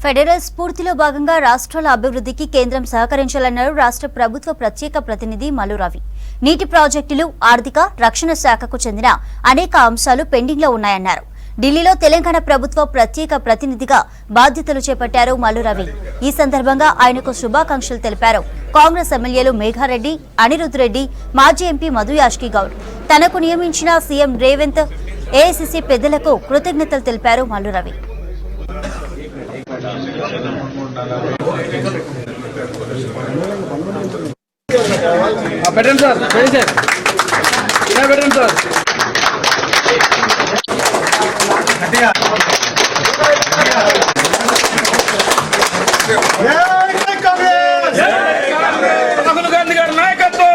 Federal స్ఫూర్తిలో భాగంగా రాష్ట్రాల అభివృద్ధికి కేంద్రం సహకరించాలన్నారు రాష్ట్ర ప్రభుత్వ ప్రత్యేక ప్రతినిధి మల్లు రవి. నీటి ప్రాజెక్టులు, ఆర్థిక, రక్షణ శాఖకు చెందిన అనేక అంశాలు పెండింగ్ లో ఉన్నాయన్నారు. ఢిల్లీలో తెలంగాణ ప్రభుత్వ ప్రత్యేక ప్రతినిధిగా బాధ్యతలు చేపట్టారు మల్లు రవి. ఈ సందర్భంగా ఆయనకు శుభాకాంక్షలు తెలిపారు కాంగ్రెస్ ఎమ్మెల్యేలు మేఘారెడ్డి, అనిరుద్ రెడ్డి, మాజీ ఎంపీ మధు యాష్కి గౌడ్. తనకు నియమించిన సీఎం రేవంత్, ఏఐసీసీ పెద్దలకు కృతజ్ఞతలు తెలిపారు మల్లు రవి. రాహుల్ గాంధీ గారి నాయకత్వం,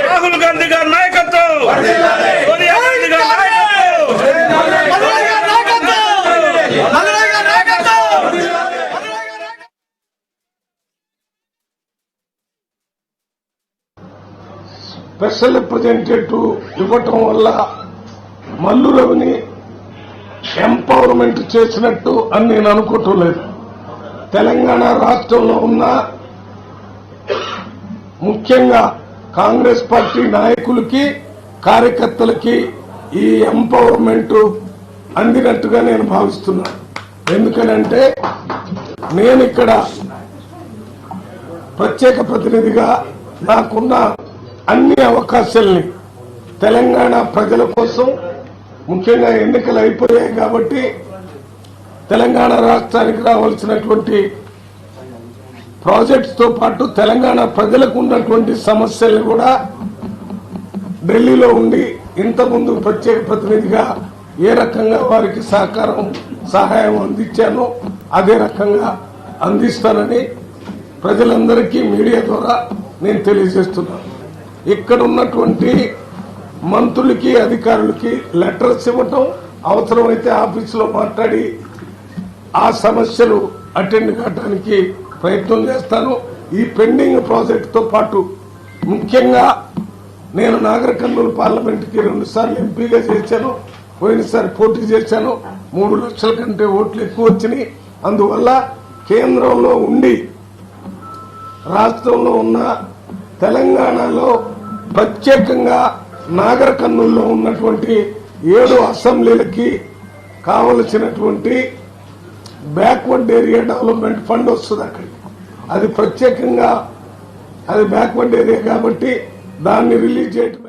రాహుల్ గాంధీ గారి నాయకత్వం, సోనియా గాంధీ గారి స్పెషల్ రిప్రజెంటేటివ్ ఇవ్వటం వల్ల మల్లు రవిని ఎంపవర్మెంట్ చేసినట్టు అని నేను అనుకోవటం లేదు. తెలంగాణ రాష్ట్రంలో ఉన్న ముఖ్యంగా కాంగ్రెస్ పార్టీ నాయకులకి, కార్యకర్తలకి ఈ ఎంపవర్మెంట్ అందినట్టుగా నేను భావిస్తున్నాను. ఎందుకనంటే నేను ఇక్కడ ప్రత్యేక ప్రతినిధిగా నాకున్న అన్ని అవకాశాలని తెలంగాణ ప్రజల కోసం, ముఖ్యంగా ఎన్నికలు అయిపోయాయి కాబట్టి తెలంగాణ రాష్ట్రానికి రావాల్సినటువంటి ప్రాజెక్ట్స్ తో పాటు తెలంగాణ ప్రజలకు ఉన్నటువంటి సమస్యలను కూడా ఢిల్లీలో ఉండి ఇంతకుముందు ప్రత్యేక ప్రతినిధిగా ఏ రకంగా వారికి సహాయం అందించానో అదే రకంగా అందిస్తానని ప్రజలందరికీ మీడియా ద్వారా నేను తెలియజేస్తున్నాను. ఇక్కడ ఉన్నటువంటి మంత్రులకి, అధికారులకి లెటర్స్ ఇవ్వటం, అవసరమైతే ఆఫీసులో మాట్లాడి ఆ సమస్యలు అటెండ్ కావడానికి ప్రయత్నం చేస్తాను. ఈ పెండింగ్ ప్రాజెక్టుతో పాటు ముఖ్యంగా నేను నాగర్ కర్నూలు పార్లమెంట్కి 2 సార్లు ఎంపీగా చేశాను. పోయినసారి పోటీ చేశాను. 3 లక్షల కంటే ఓట్లు ఎక్కువ వచ్చినాయి. అందువల్ల కేంద్రంలో ఉండి రాష్ట్రంలో ఉన్న తెలంగాణలో ప్రత్యేకంగా నాగర్ కర్నూలులో ఉన్నటువంటి 7 అసెంబ్లీలకి కావలసినటువంటి బ్యాక్వర్డ్ ఏరియా డెవలప్మెంట్ ఫండ్ వస్తుంది. అక్కడికి అది ప్రత్యేకంగా అది బ్యాక్వర్డ్ ఏరియా కాబట్టి దాన్ని రిలీజ్ చేయటం